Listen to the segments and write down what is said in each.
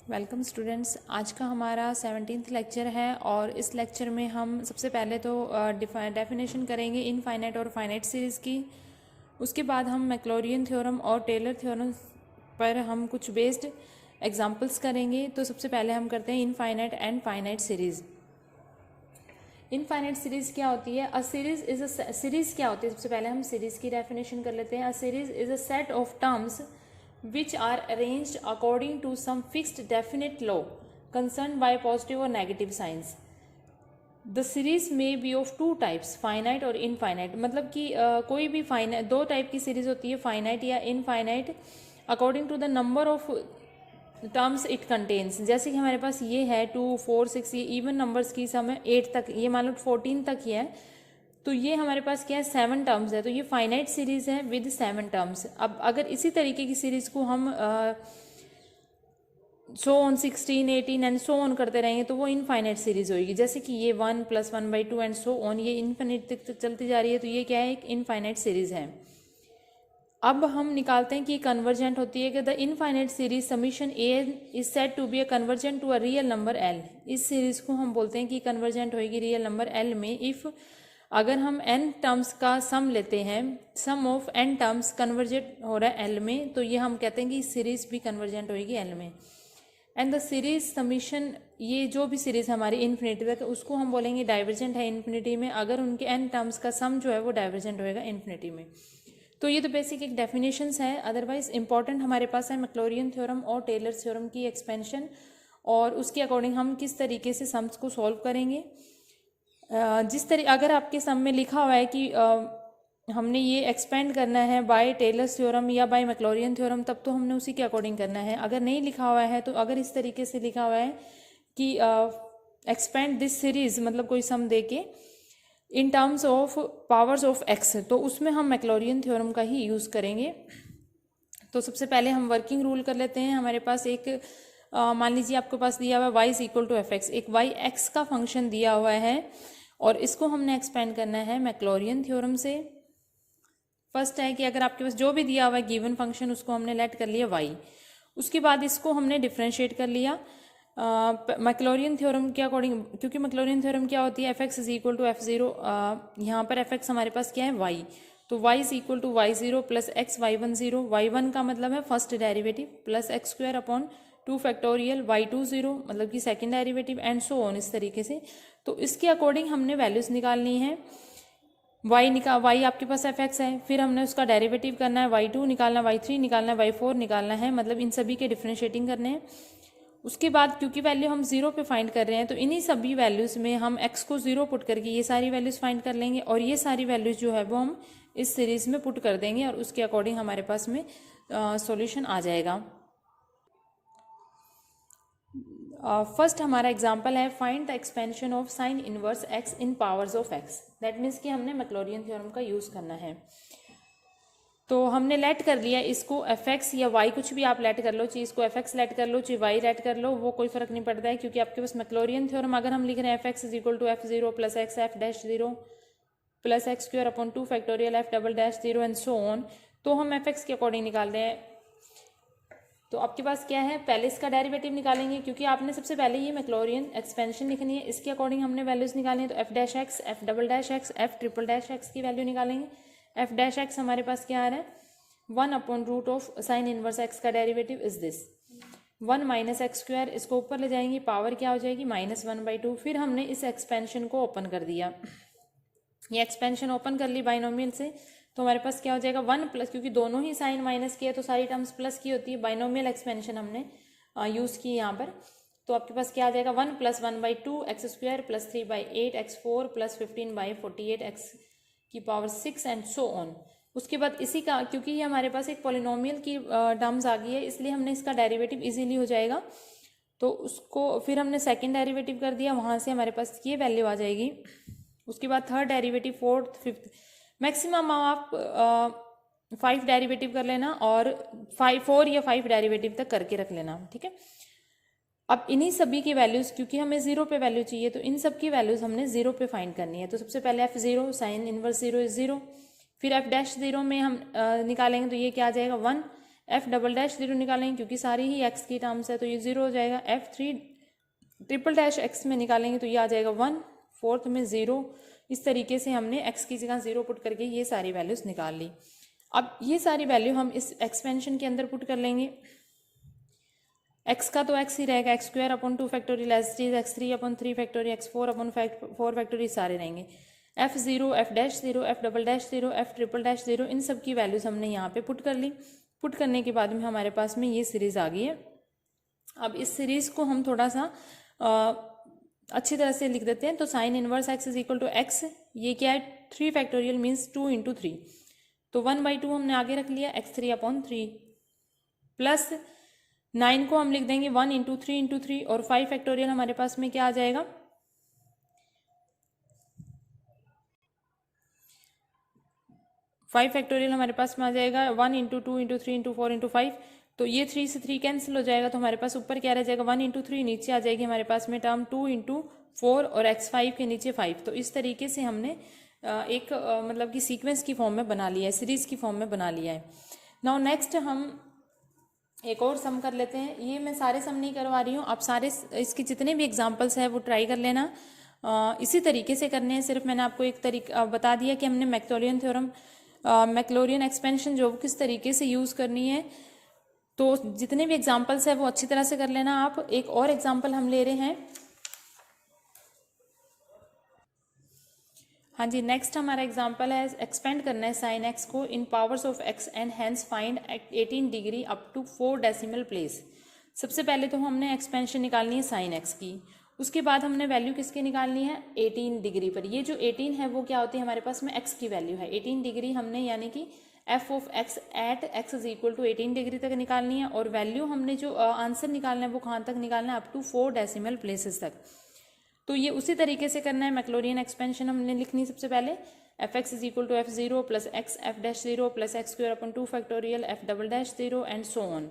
Welcome students. आज का हमारा 17th लेक्चर है और इस लेक्चर में हम सबसे पहले तो डेफिनेशन करेंगे इनफाइनाइट और फाइनाइट सीरीज़ की। उसके बाद हम मैक्लॉरियन थ्योरम और टेलर थ्योरम पर हम कुछ बेस्ड एग्जांपल्स करेंगे। तो सबसे पहले हम करते हैं infinite and finite series. Infinite series क्या होती है? सीरीज़ क्या होती है? सबसे पहले हम सीरीज़ की डेफिनेशन कर लेते हैं। अ series is a set of terms which are arranged according to some fixed definite law concerned by positive or negative signs. The series may be of two types, finite और infinite। मतलब कि कोई भी finite दो type की series होती है, finite या infinite, according to the number of terms it contains. जैसे कि हमारे पास ये है 2, 4, 6, ये इवन नंबर्स की सम है 8 तक, ये मान लो 14 तक ही है, तो ये हमारे पास क्या है 7 टर्म्स है, तो ये फाइनाइट सीरीज है विद 7 टर्म्स। अब अगर इसी तरीके की सीरीज को हम so on 16, 18 and so on करते रहेंगे तो वो इनफाइनाइट सीरीज होगी। जैसे कि ये 1 + 1/2 एंड सो ऑन, ये इनफिनिट तक चलती जा रही है, तो ये क्या है, एक इनफाइनाइट सीरीज है। अब हम निकालते हैं कि कन्वर्जेंट होती है कि the infinite series summation a is said to be a convergent to a real number L. इस सीरीज को हम बोलते हैं कि कन्वर्जेंट होगी रियल नंबर एल में इफ़ अगर हम n टर्म्स का सम लेते हैं, sum of n terms convergent हो रहा है l में, तो ये हम कहते हैं कि सीरीज भी कन्वर्जेंट होगी l में। एंड द सीरीज समीशन, ये जो भी सीरीज हमारी इन्फिनिटी तक, उसको हम बोलेंगे डाइवर्जेंट है इन्फिनिटी में अगर उनके n टर्म्स का सम जो है वो डाइवर्जेंट होएगा इन्फिनिटी में। तो ये तो बेसिक एक डेफिनेशंस है। अदरवाइज इंपॉर्टेंट हमारे पास है मैक्लॉरियन थ्योरम और टेलर थ्योरम की एक्सपेंशन, और उसके अकॉर्डिंग हम किस तरीके से सम्स को सॉल्व करेंगे। जिस तरह अगर आपके सम में लिखा हुआ है कि हमने ये एक्सपेंड करना है बाय टेलर्स थ्योरम या बाय मैक्लॉरियन थ्योरम, तब तो हमने उसी के अकॉर्डिंग करना है। अगर नहीं लिखा हुआ है, तो अगर इस तरीके से लिखा हुआ है कि एक्सपेंड दिस सीरीज, मतलब कोई सम दे के in terms of powers of x, तो उसमें हम मैक्लॉरियन थ्योरम का ही यूज़ करेंगे। तो सबसे पहले हम वर्किंग रूल कर लेते हैं। हमारे पास एक मान लीजिए आपके पास दिया हुआ है y = f(x), एक y x का फंक्शन दिया हुआ है और इसको हमने एक्सपेंड करना है मैक्लॉरियन थ्योरम से। फर्स्ट है कि अगर आपके पास जो भी दिया हुआ है गिवन फंक्शन, उसको हमने लेट कर लिया y, उसके बाद इसको हमने डिफ्रेंशिएट कर लिया मैक्लॉरियन थ्योरम के अकॉर्डिंग, क्योंकि मैक्लॉरियन थ्योरम क्या होती है, f(x) = f(0), यहाँ पर f(x) हमारे पास क्या है y, तो y = y0 + x y10, y1 का मतलब है first derivative, plus x² / 2 factorial y20 मतलब कि second derivative, and so on, इस तरीके से। तो इसके अकॉर्डिंग हमने वैल्यूज निकालनी है। y आपके पास f(x) है, फिर हमने उसका डेरिवेटिव करना है, y2 निकालना, y3 निकालना है, y4 निकालना है, मतलब इन सभी के डिफ्रेंशिएटिंग करने हैं। उसके बाद क्योंकि वैल्यू हम 0 पे फाइंड कर रहे हैं, तो इन्हीं सभी वैल्यूज़ में हम x को 0 पुट करके ये सारी वैल्यूज़ फाइंड कर लेंगे, और ये सारी वैल्यूज़ जो है वो हम इस सीरीज़ में पुट कर देंगे, और उसके अकॉर्डिंग हमारे पास में सॉल्यूशन आ जाएगा। फर्स्ट हमारा एग्जांपल है find the expansion of sine inverse x in powers of x। That means कि हमने मैक्लॉरियन थ्योरम का यूज़ करना है। तो हमने लेट कर लिया इसको f(x) या y, कुछ भी आप लेट कर लो, चाहे इसको f(x) लेट कर लो, चाहे y लेट कर लो, वो कोई फर्क नहीं पड़ता है, क्योंकि आपके पास मैक्लॉरियन थ्योरम अगर हम लिख रहे हैं f(x) = f0 + x f'0 + x² / 2 factorial f'0 and so on, तो हम f(x) के अकॉर्डिंग निकाल रहे हैं। तो आपके पास क्या है, पहले इसका डेरिवेटिव निकालेंगे, क्योंकि आपने सबसे पहले ये मैक्लॉरियन एक्सपेंशन लिखनी है, इसके अकॉर्डिंग हमने वैल्यूज निकालनी है। तो f'(x), f'(x), f'(x) की वैल्यू निकालेंगे। f'(x) हमारे पास क्या आ रहा है, 1/√of साइन इनवर्स x का डेरिवेटिव इज दिस 1 - x², इसको ऊपर ले जाएंगे, पावर क्या हो जाएगी -1/2। फिर हमने इस एक्सपेंशन को ओपन कर दिया, ये एक्सपेंशन ओपन कर ली बाइनोमियल से, तो हमारे पास क्या हो जाएगा 1+, क्योंकि दोनों ही साइन माइनस की है तो सारी टर्म्स प्लस की होती है, बाइनोमियल एक्सपेंशन हमने यूज़ की यहाँ पर। तो आपके पास क्या आ जाएगा 1 + 1/2 x² + 3/8 x4 + 15/48 x⁶ and so on. उसके बाद इसी का, क्योंकि ये हमारे पास एक पॉलिनोमियल की टर्म्स आ गई है, इसलिए हमने इसका डेरिवेटिव इजीली हो जाएगा। तो उसको फिर हमने सेकंड डेरिवेटिव कर दिया, वहाँ से हमारे पास ये वैल्यू आ जाएगी। उसके बाद third derivative, fourth, fifth, maximum आप 5 डेरिवेटिव कर लेना, और 4 या 5 डेरिवेटिव तक करके रख लेना, ठीक है। अब इन्हीं सभी की वैल्यूज़, क्योंकि हमें 0 पे वैल्यू चाहिए, तो इन सब की वैल्यूज़ हमने 0 पे फाइंड करनी है। तो सबसे पहले f0 साइन इनवर्स 0 इज 0, फिर f'0 में हम निकालेंगे, तो ये क्या आ जाएगा 1, एफ डबल डैश 0 निकालेंगे क्योंकि सारी ही एक्स की टर्म्स है तो ये 0 हो जाएगा। F three triple dash x में निकालेंगे तो ये आ जाएगा 1, फोर्थ में 0। इस तरीके से हमने एक्स की जगह 0 पुट करके ये सारी वैल्यूज निकाल ली। अब ये सारी वैल्यू हम इस एक्सपेंशन के अंदर पुट कर लेंगे। एक्स का तो एक्स ही रहेगा, X square upon 2 factorial as is, X 3 upon 3 factorial, X 4 upon 4 factorial सारे रहेंगे। F 0, F dash 0, F double dash 0, F triple dash 0, इन सब की वैल्यूज हमने यहाँ पे पुट कर ली। पुट करने के बाद में हमारे पास में ये सीरीज आ गई है। अब इस सीरीज को हम थोड़ा सा अच्छी तरह से लिख देते हैं। तो sine inverse X is equal to X, ये क्या है 3 फैक्टोरियल मीन्स 2 इंटू 3, तो 1/2 हमने आगे रख लिया, एक्स 3 अपॉन 3 प्लस 9 को हम लिख देंगे 1 इंटू 3 इंटू 3 और 5 फैक्टोरियल हमारे पास में क्या आ जाएगा 5 फैक्टोरियल हमारे पास में आ जाएगा 1 इंटू 2 इंटू 3 इंटू 4 इंटू 5, तो ये 3 से 3 कैंसिल हो जाएगा। तो हमारे पास ऊपर क्या रह जाएगा 1 इंटू 3, नीचे आ जाएगी हमारे पास में टर्म 2 इंटू 4 और x5 के नीचे 5। तो इस तरीके से हमने एक मतलब कि सीक्वेंस की फॉर्म में बना लिया है, सीरीज की फॉर्म में बना लिया है। नाउ नेक्स्ट हम एक और सम कर लेते हैं। ये मैं सारे सम नहीं करवा रही हूँ, आप सारे इसके जितने भी एग्जाम्पल्स हैं वो ट्राई कर लेना। इसी तरीके से करने हैं, सिर्फ मैंने आपको एक तरीका बता दिया कि हमने मैक्लॉरियन थ्योरम, मैक्लॉरियन एक्सपेंशन जो किस तरीके से यूज़ करनी है। तो जितने भी एग्जाम्पल्स है वो अच्छी तरह से कर लेना आप। एक और एग्जाम्पल हम ले रहे हैं। हाँ जी, नेक्स्ट हमारा एग्जाम्पल है एक्सपेंड करना है साइन एक्स को in powers of x and hence find 18 degree up to 4 decimal place. सबसे पहले तो हमने एक्सपेंशन निकालनी है साइन एक्स की, उसके बाद हमने वैल्यू किसकी निकालनी है 18 डिग्री पर। ये जो 18 है वो क्या होती है हमारे पास में एक्स की वैल्यू है। 18 डिग्री हमने यानी कि F of X at X is equal to 18 degree तक निकालनी है और वैल्यू हमने जो आंसर निकालना है वो कहाँ तक निकालना है अप टू 4 डेसिमल प्लेसेस तक। तो ये उसी तरीके से करना है। मैक्लॉरियन एक्सपेंशन हमने लिखनी सबसे पहले F X is equal to F 0 plus X F dash 0 plus X square upon 2 factorial F double dash 0 and so on.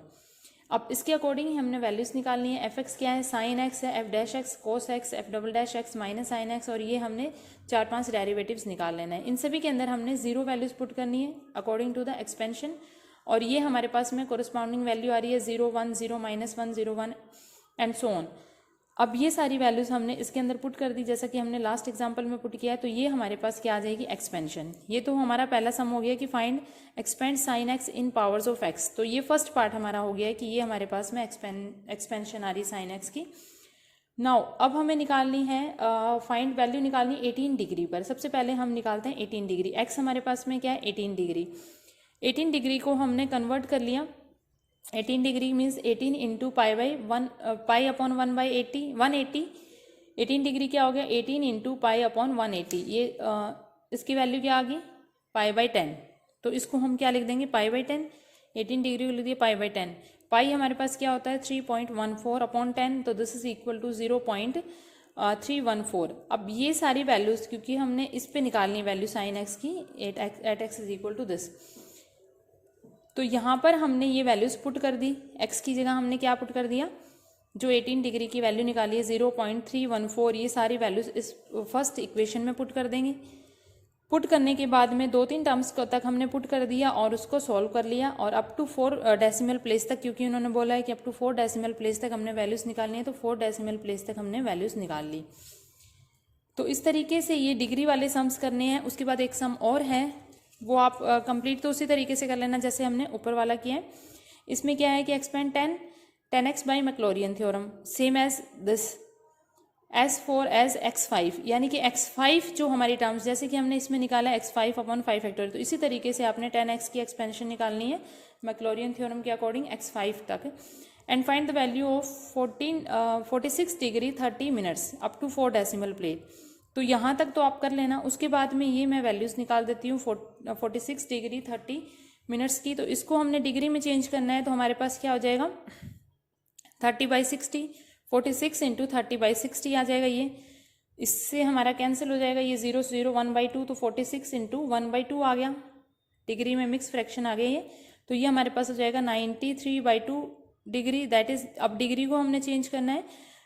अब इसके अकॉर्डिंग ही हमने वैल्यूज निकालनी है। एफ एक्स क्या है साइन एक्स है, F dash x cos x, F double dash x minus sine x, और ये हमने 4-5 डेरिवेटिव्स निकाल लेना है। इन सभी के अंदर हमने 0 वैल्यूज पुट करनी है अकॉर्डिंग टू द एक्सपेंशन, और ये हमारे पास में कोरिस्पॉन्डिंग वैल्यू आ रही है 0 1 0 -1 0 1 एंड सो ऑन। अब ये सारी वैल्यूज हमने इसके अंदर पुट कर दी जैसा कि हमने लास्ट एग्जांपल में पुट किया है। तो ये हमारे पास क्या आ जाएगी एक्सपेंशन। ये तो हमारा पहला सम हो गया कि find expand sine x in powers of x. तो ये फर्स्ट पार्ट हमारा हो गया है कि ये हमारे पास में एक्सपेंशन आ रही साइन एक्स की। नाउ अब हमें निकालनी है फाइंड वैल्यू निकालनी 18 डिग्री पर। सबसे पहले हम निकालते हैं 18 डिग्री। एक्स हमारे पास में क्या है 18 डिग्री। 18 डिग्री को हमने कन्वर्ट कर लिया। 18 degree means 18 into pi by 1 pi upon 1/80 180। 18 degree क्या हो गया 18 इंटू पाई अपॉन 180। ये इसकी वैल्यू क्या आ गई पाई बाई 10। तो इसको हम क्या लिख देंगे पाई बाई 10। 18 डिग्री को लिख दिए पाई बाई 10। पाई हमारे पास क्या होता है 3.14 अपॉन 10, तो दिस इज इक्वल टू 0.314। अब ये सारी वैल्यूज क्योंकि हमने इस पे निकालनी है वैल्यू साइन एक्स की at X is equal to this, तो यहाँ पर हमने ये वैल्यूज पुट कर दी। एक्स की जगह हमने क्या पुट कर दिया जो 18 डिग्री की वैल्यू निकाली है 0.314, ये सारी वैल्यूज इस फर्स्ट इक्वेशन में पुट कर देंगे। पुट करने के बाद में 2-3 टर्म्स तक हमने पुट कर दिया और उसको सॉल्व कर लिया, और अप टू 4 डेसिमल प्लेस तक, क्योंकि उन्होंने बोला है कि अप टू 4 डेसिमल प्लेस तक हमने वैल्यूज निकालनी है, तो 4 डेसिमल प्लेस तक हमने वैल्यूज निकाल ली। तो इस तरीके से ये डिग्री वाले सम्स करने हैं। उसके बाद एक सम और है वो आप कंप्लीट तो उसी तरीके से कर लेना जैसे हमने ऊपर वाला किया है। इसमें क्या है कि expand 10x by Maclaurin theorem same as this as four as x5, यानी कि x5 जो हमारी टर्म्स जैसे कि हमने इसमें निकाला x5 अपॉन 5 फैक्टोरियल, तो इसी तरीके से आपने 10x की एक्सपेंशन निकालनी है मैक्लॉरियन थ्योरम के अकॉर्डिंग x5 तक। And find the value of 46 degree 30 minutes up to 4 decimal place. तो यहाँ तक तो आप कर लेना। उसके बाद में ये मैं वैल्यूज़ निकाल देती हूँ 46 डिग्री 30 मिनट्स की। तो इसको हमने डिग्री में चेंज करना है, तो हमारे पास क्या हो जाएगा 30/60, 46 इंटू 30/60 आ जाएगा। ये इससे हमारा कैंसिल हो जाएगा, ये 0 0 1/2, तो 46 इंटू 1/2 आ गया। डिग्री में मिक्स फ्रैक्शन आ गया ये, तो ये हमारे पास हो जाएगा 93/2 डिग्री। दैट इज अब डिग्री को हमने चेंज करना है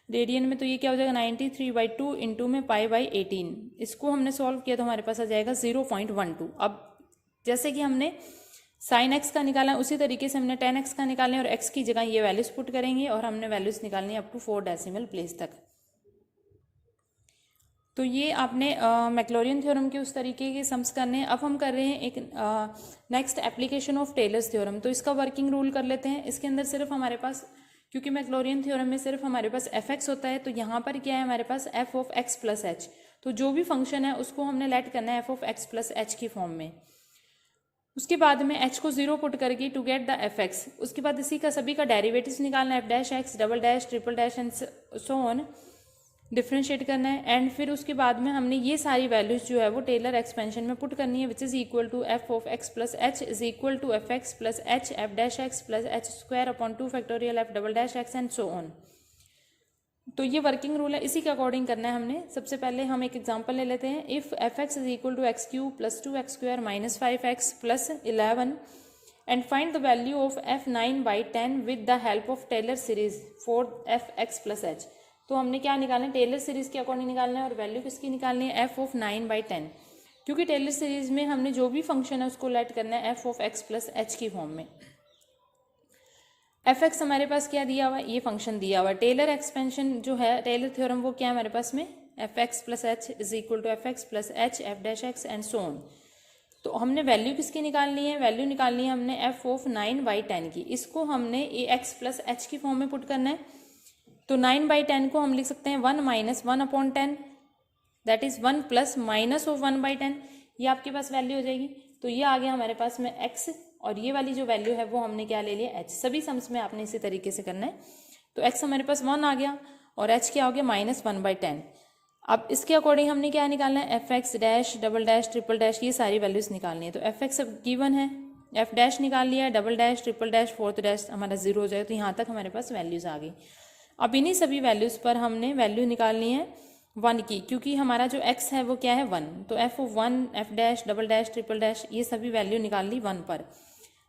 रेडियन में, तो ये क्या हो जाएगा 93/2 इंटू में पाई बाई 18। इसको हमने सॉल्व किया तो हमारे पास आ जाएगा 0.12। अब जैसे कि हमने साइन एक्स का निकाला है, उसी तरीके से हमने टेन एक्स का निकालना है और एक्स की जगह ये वैल्यूज पुट करेंगे और हमने वैल्यूज निकालनी है अप टू 4 डेसिमल प्लेस तक। तो ये आपने मैक्लॉरियन थ्योरम के उस तरीके के सम्स करने हैं। अब हम कर रहे हैं एक next application of Taylor's theorem. तो इसका वर्किंग रूल कर लेते हैं। इसके अंदर सिर्फ हमारे पास, क्योंकि मैक्लॉरियन थ्योरम में सिर्फ हमारे पास एफ एक्स होता है, तो यहाँ पर क्या है हमारे पास f of x plus H. तो जो भी फंक्शन है उसको हमने लेट करना है F of x plus H की फॉर्म में। उसके बाद में h को 0 पुट करके to get the F X, उसके बाद इसी का सभी का डेरिवेटिव्स निकालना है, F dash X, double dash, triple dash and so on, differentiate करना है। एंड फिर उसके बाद में हमने ये सारी वैल्यूज जो है वो टेलर एक्सपेंशन में पुट करनी है, which is equal to F of x plus H is equal to F X plus H F dash X plus H square upon 2 factorial F double dash X and so on. तो ये working rule है, इसी के according करना है हमने। सबसे पहले हम एक एग्जांपल ले लेते हैं। If F X is equal to X cube plus 2x square minus 5x plus 11 and find the value of f 9/10 with the help of Taylor series for F X plus H. तो हमने क्या निकालना है, Taylor series के according निकालना है और value किसकी निकालनी है, f ऑफ 9/10, क्योंकि टेलर सीरीज में हमने जो भी फंक्शन है उसको लेट करना है f of x plus H की फॉर्म में। एफ एक्स हमारे पास क्या दिया हुआ है, ये फंक्शन दिया हुआ है। टेलर एक्सपेंशन जो है, टेलर थ्योरम, वो क्या है हमारे पास में, F X plus H is equal to F X plus H F dash X and so on. तो हमने वैल्यू किसकी निकालनी है, वैल्यू निकालनी है हमने एफ ऑफ 9/10 की। इसको हमने ए एक्स प्लस एच की फॉर्म में पुट करना है। तो 9/10 को हम लिख सकते हैं 1 minus 1/10, that is 1 plus minus of 1/10, ये आपके पास वैल्यू हो जाएगी। तो ये आ गया हमारे पास में x, और ये वाली जो वैल्यू है वो हमने क्या ले लिया, h। सभी सम्स में आपने इसी तरीके से करना है। तो x हमारे पास 1 आ गया और h क्या हो गया, माइनस 1/10। अब इसके अकॉर्डिंग हमने क्या निकालना है, F x dash, double dash, triple dash, ये सारी वैल्यूज निकालनी है। तो एफ एक्स अब गिवन है, एफ डैश निकाल लिया है, double dash, triple dash, fourth dash हमारा 0 हो जाएगा। तो यहाँ तक हमारे पास वैल्यूज आ गई। अब इन्हीं सभी वैल्यूज पर हमने वैल्यू निकालनी है 1 की, क्योंकि हमारा जो x है वो क्या है 1। तो F of 1, F dash, double dash, triple dash, ये सभी वैल्यू निकाल ली 1 पर।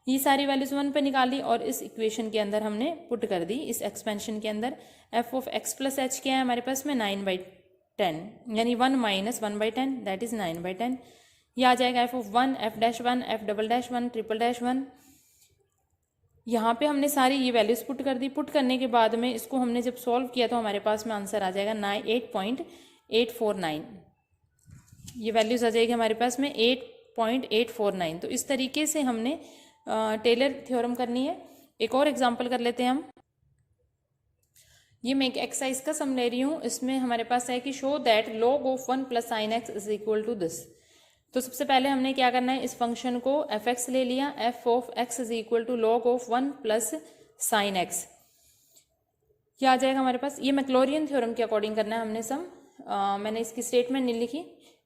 ये सारी वैल्यूज 1 पे निकाली और इस इक्वेशन के अंदर हमने पुट कर दी, इस एक्सपेंशन के अंदर। F of x plus H क्या है हमारे पास में 9/10, यानी 1 माइनस 1/10 दैट इज 9/10। ये आ जाएगा F of 1, F dash 1, F double dash 1, triple dash 1। यहाँ पे हमने सारी ये वैल्यूज पुट कर दी। पुट करने के बाद में इसको हमने जब सॉल्व किया तो हमारे पास में आंसर आ जाएगा 8.849। ये वैल्यूज आ जाएगी हमारे पास में 8.849। तो इस तरीके से हमने टेलर थ्योरम करनी है। एक और एग्जांपल कर लेते हैं हम। ये मैं एक एक्सरसाइज का सम ले रही हूँ। इसमें हमारे पास है कि show that log of 1 plus sine X is equal to this. तो सबसे पहले हमने क्या करना है, इस फंक्शन को एफ एक्स ले लिया, F of X is equal to log of 1 plus sine X. क्या आ जाएगा हमारे पास, ये मैक्लॉरियन थ्योरम के अकॉर्डिंग करना है हमने सम। मैंने इसकी स्टेटमेंट नहीं लिखी,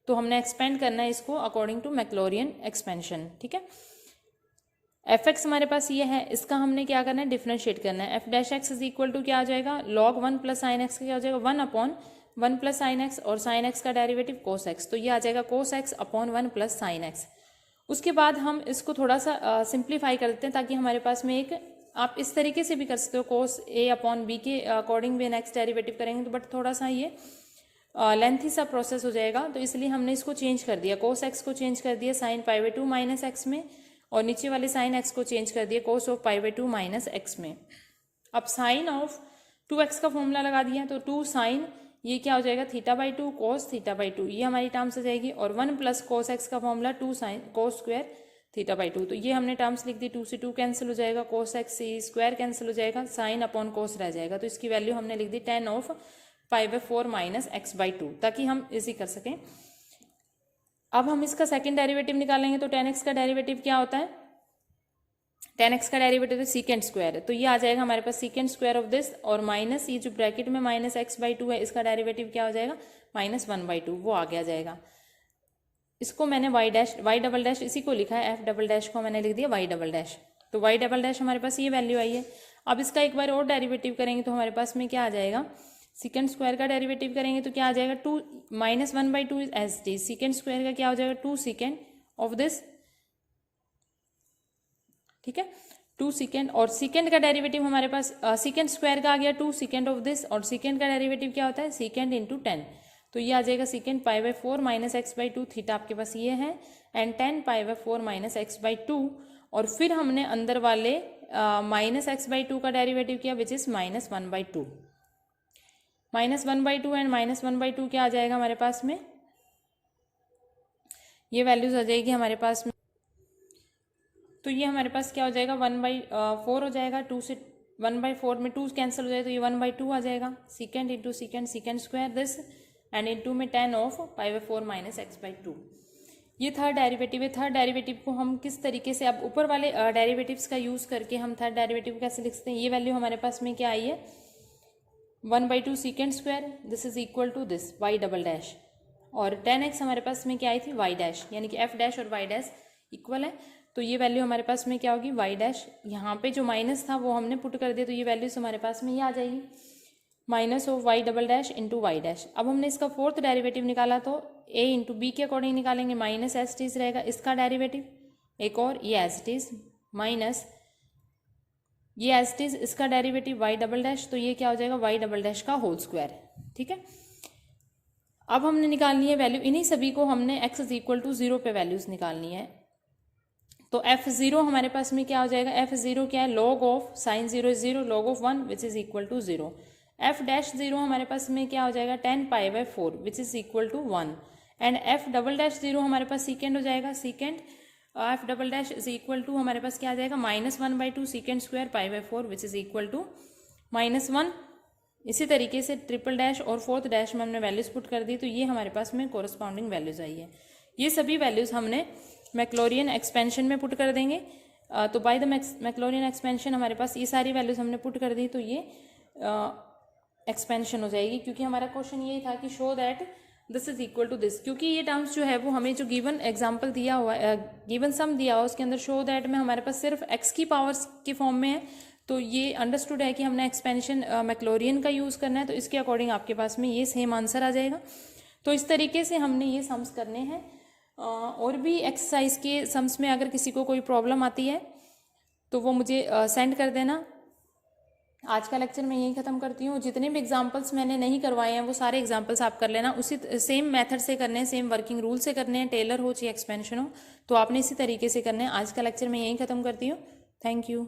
तो हमने एक्सपेंड करना है इसको अकॉर्डिंग टू मैक्लॉरियन एक्सपेंशन। ठीक है, एफ एक्स हमारे पास ये है, इसका हमने क्या करना है, डिफ्रेंशिएट करना है। F dash X is equal to क्या आ जाएगा, log 1 प्लस साइन एक्स का क्या हो जाएगा 1/1 प्लस साइन एक्स, और साइन एक्स का डेरिवेटिव कोस एक्स, तो ये आ जाएगा cos x upon 1 plus sine x. उसके बाद हम इसको थोड़ा सा सिंप्लीफाई कर देते हैं, ताकि हमारे पास में एक, आप इस तरीके से भी कर सकते हो, कोस ए अपॉन बी के अकॉर्डिंग भी नेक्स्ट डेरिवेटिव करेंगे, तो बट थोड़ा सा ये लेंथी सा प्रोसेस हो जाएगा, तो इसलिए हमने इसको चेंज कर दिया। कोस एक्स को चेंज कर दिया sine pi by 2 minus x में, और नीचे वाले साइन एक्स को चेंज कर दिया cos of pi by 2 minus x में। अब साइन ऑफ 2x का फॉर्मूला लगा दिया, तो 2 साइन, ये क्या हो जाएगा θ/2 कोस θ/2, ये हमारी टर्म्स आ जाएगी। और 1 प्लस कोस एक्स का फॉर्मूला 2 साइन कोस स्क्वायर θ/2, तो ये हमने टर्म्स लिख दी। 2 से 2 कैंसिल हो जाएगा, कोस एक्स से स्क्वायर कैंसिल हो जाएगा, साइन अपॉन कोस रह जाएगा। तो इसकी वैल्यू हमने लिख दी 10 ऑफ π/4 माइनस x/2, ताकि हम इजी कर सकें। अब हम इसका सेकंड डेरिवेटिव निकालेंगे, तो 10x का डेरिवेटिव क्या होता है, 10x का डेरिवेटिव तो सीकेंड स्क्वायर है, तो ये आ जाएगा हमारे पास सीकेंड स्क्वायर ऑफ दिस, और माइनस ये जो ब्रैकेट में माइनस x/2 है, इसका डेरिवेटिव क्या हो जाएगा -1/2, वो आगे आ जाएगा। इसको मैंने y डबल डैश इसी को लिखा है, f डबल डैश को मैंने लिख दिया y डबल डैश, तो y डबल डैश हमारे पास ये वैल्यू आई है। अब इसका एक बार और डेरिवेटिव करेंगे तो हमारे पास में क्या आ जाएगा, सीकेंड स्क्वायर का डेरिवेटिव करेंगे तो क्या आ जाएगा 2 -1/2 is as D, second square का क्या हो जाएगा 2 सीकेंड ऑफ दिस। ठीक है, 2 सीकेंड, और सीकेंड का डेरिवेटिव हमारे पास सीकेंड स्क्वायर का आ गया 2 सीकेंड ऑफ दिस, और सीकेंड का डेरिवेटिव क्या होता है सीकेंड इंटू 10, तो ये आ जाएगा सीकेंड π/4 माइनस x/2, थीटा आपके पास ये है, एंड 10 π/4 माइनस x/2, और फिर हमने अंदर वाले माइनस एक्स बाई टू का डेरिवेटिव किया which is minus one by two. Minus one by two and minus one by two क्या आ जाएगा हमारे पास में, ये वैल्यूज आ जाएगी हमारे पास में। तो ये हमारे पास क्या हो जाएगा, 1/4 हो जाएगा। 2 से 1/4 में 2 कैंसिल हो जाए तो ये 1/2 आ जाएगा। Second into second, second square this and into में 10 ऑफ π/4 माइनस x/2। ये थर्ड डेरिवेटिव है। थर्ड डेरिवेटिव को हम किस तरीके से, अब ऊपर वाले डेरिवेटिव्स का यूज़ करके हम थर्ड डेरिवेटिव कैसे लिखते हैं। ये वैल्यू हमारे पास में क्या आई है, 1/2 second square this is equal to this y double dash, और 10x हमारे पास में क्या आई थी, y डैश, यानी कि f डैश और y डैश इक्वल है। तो ये वैल्यू हमारे पास में क्या होगी, y डैश, यहाँ पे जो माइनस था वो हमने पुट कर दिया, तो ये वैल्यूज हमारे पास में ये आ जाएगी, minus of y double dash into Y dash. अब हमने इसका फोर्थ डेरिवेटिव निकाला तो a इंटू बी के अकॉर्डिंग निकालेंगे, माइनस एज इट इज रहेगा इसका डेरिवेटिव, एक और ये एज इट इज माइनस ये एज इट इज इसका डेरिवेटिव y डबल डैश, तो ये क्या हो जाएगा, y डबल डैश का होल स्क्वायर। ठीक है, अब हमने निकालनी है वैल्यू, इन्हीं सभी को हमने x इज इक्वल टू 0 पे वैल्यूज निकालनी है। तो f0 हमारे पास में क्या हो जाएगा, f0 क्या है, log of sine 0 is 0, log of 1 which is equal to 0। f dash 0 हमारे पास में क्या हो जाएगा, 10 π/4 which is equal to 1, and f double dash 0 हमारे पास सेकेंड हो जाएगा, second f double dash is equal to हमारे पास क्या आ जाएगा, -1/2 second square π/4 which is equal to -1। इसी तरीके से ट्रिपल डैश और फोर्थ डैश में हमने वैल्यूज पुट कर दी, तो ये हमारे पास में कोरस्पॉन्डिंग वैल्यूज आई है। ये सभी वैल्यूज हमने मैक्लोरियन एक्सपेंशन में पुट कर देंगे। तो बाय द मैक्लोरियन एक्सपेंशन हमारे पास ये सारी वैल्यूज हमने पुट कर दी, तो ये एक्सपेंशन हो जाएगी, क्योंकि हमारा क्वेश्चन ये था कि show that this is equal to this, क्योंकि ये टर्म्स जो है वो हमें जो गिवन एग्जाम्पल दिया हुआ है, गिवन सम दिया हुआ उसके अंदर शो दैट में हमारे पास सिर्फ एक्स की पावर्स के फॉर्म में है, तो ये अंडरस्टूड है कि हमने एक्सपेंशन मैक्लोरियन का यूज़ करना है, तो इसके अकॉर्डिंग आपके पास में ये सेम आंसर आ जाएगा। तो इस तरीके से हमने ये सम्स करने हैं। और भी एक्सरसाइज के सम्स में अगर किसी को कोई प्रॉब्लम आती है तो वो मुझे सेंड कर देना। आज का लेक्चर मैं यही ख़त्म करती हूँ। जितने भी एग्जांपल्स मैंने नहीं करवाए हैं वो सारे एग्जांपल्स आप कर लेना, उसी सेम मेथड से करने हैं, सेम वर्किंग रूल से करने हैं, टेलर हो चाहे एक्सपेंशन हो, तो आपने इसी तरीके से करने हैं। आज का लेक्चर मैं यही ख़त्म करती हूँ। Thank you.